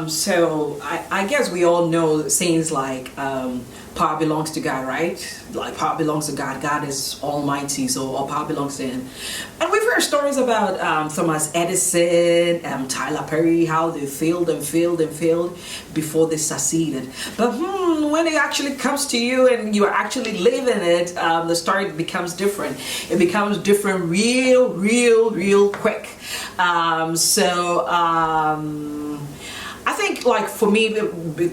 So I guess we all know sayings like power belongs to God, right? Like power belongs to God. God is almighty, so all power belongs to him. And we've heard stories about Thomas Edison, Tyler Perry, how they failed and failed and failed before they succeeded. But when it actually comes to you and you are actually living it, the story becomes different. It becomes different real quick. I think, like, for me,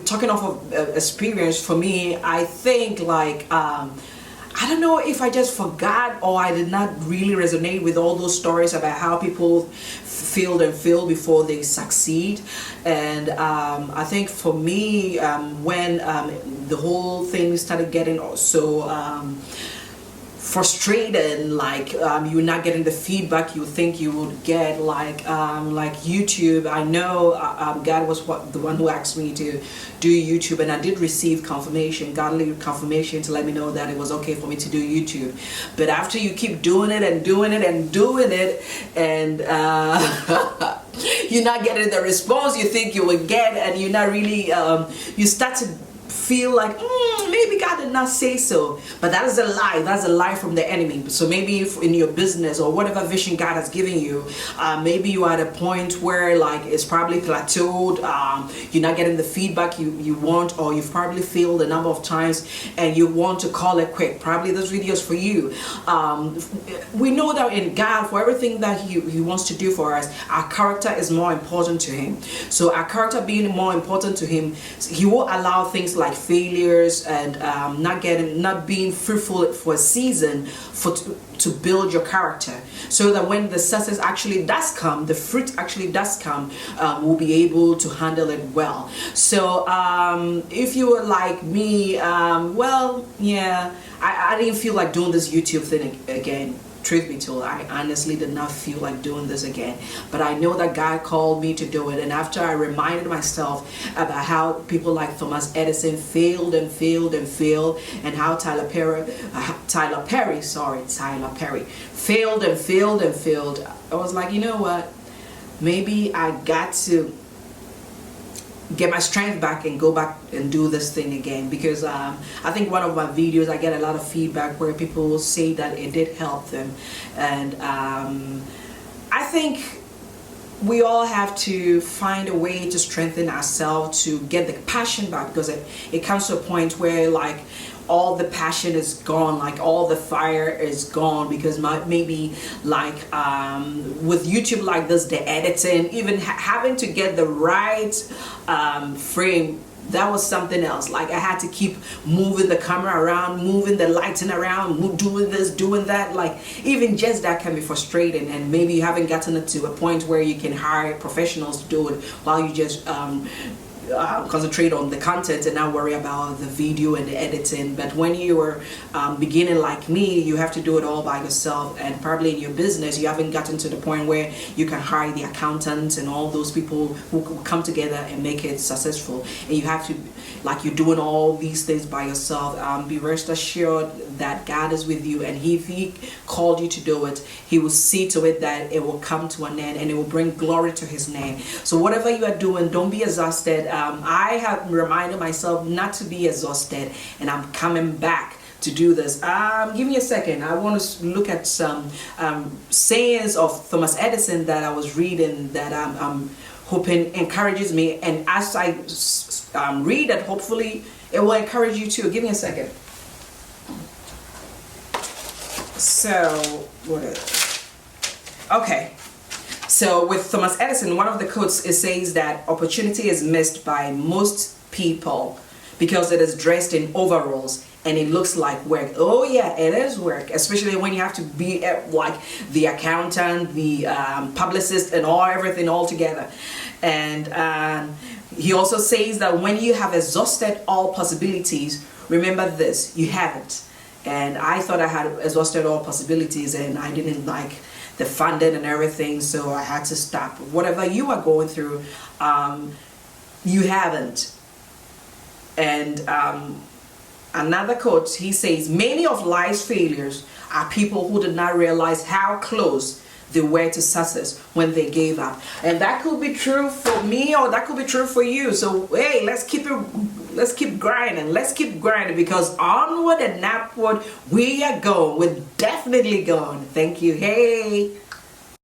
talking off of experience, for me, I think, like, I don't know if I just forgot or I did not really resonate with all those stories about how people failed and fail before they succeed. And I think for me, when the whole thing started getting so frustrated, like you're not getting the feedback you think you would get, like YouTube. I know God was the one who asked me to do YouTube, and I did receive confirmation, godly confirmation, to let me know that it was okay for me to do YouTube. But after you keep doing it and doing it and doing it, and you're not getting the response you think you would get, and you're not really you start to feel like maybe God did not say so. But that is a lie. That's a lie from the enemy. So maybe if in your business or whatever vision God has given you, maybe you are at a point where, like, it's probably plateaued, you're not getting the feedback you want, or you've probably failed a number of times and you want to call it quit. Probably this video is for you. We know that in God, for everything that he wants to do for us, our character is more important to him. So our character being more important to him, he will allow things like failures and not being fruitful for a season to build your character, so that when the success actually does come, the fruit actually does come, we'll be able to handle it well. So if you were like me, well, yeah, I didn't feel like doing this YouTube thing again. Truth be told, I honestly did not feel like doing this again. But I know that God called me to do it. And after I reminded myself about how people like Thomas Edison failed and failed and failed, and how Tyler Perry failed and failed and failed, I was like, you know what? Maybe I got to get my strength back and go back and do this thing again, because I think one of my videos, I get a lot of feedback where people will say that it did help them. And I think we all have to find a way to strengthen ourselves, to get the passion back, because it comes to a point where, like, all the passion is gone, like all the fire is gone, because maybe like with YouTube like this, the editing, even having to get the right frame, that was something else. Like, I had to keep moving the camera around, moving the lighting around, doing this, doing that. Like, even just that can be frustrating, and maybe you haven't gotten it to a point where you can hire professionals to do it, while you just concentrate on the content and not worry about the video and the editing. But when you are beginning like me, you have to do it all by yourself, and probably in your business you haven't gotten to the point where you can hire the accountants and all those people who come together and make it successful, and you have to, like, you're doing all these things by yourself. Be rest assured that God is with you, and if he called you to do it, he will see to it that it will come to an end and it will bring glory to his name. So whatever you are doing, don't be exhausted. I have reminded myself not to be exhausted, and I'm coming back to do this. Give me a second. I want to look at some sayings of Thomas Edison that I was reading, that I'm hoping encourages me, and as I read it, hopefully it will encourage you too. Give me a second. So, okay. So with Thomas Edison, one of the quotes, it says that opportunity is missed by most people because it is dressed in overalls and it looks like work. Oh yeah, it is work, especially when you have to be like the accountant, the publicist, and everything all together. And he also says that when you have exhausted all possibilities, remember this: you haven't. And I thought I had exhausted all possibilities, and I didn't like the funding and everything, so I had to stop. Whatever you are going through, you haven't. And another quote, he says, many of life's failures are people who did not realize how close they were to success when they gave up. And that could be true for me, or that could be true for you. So hey, let's keep grinding, because onward and upward we are going. We're definitely going. Thank you. Hey.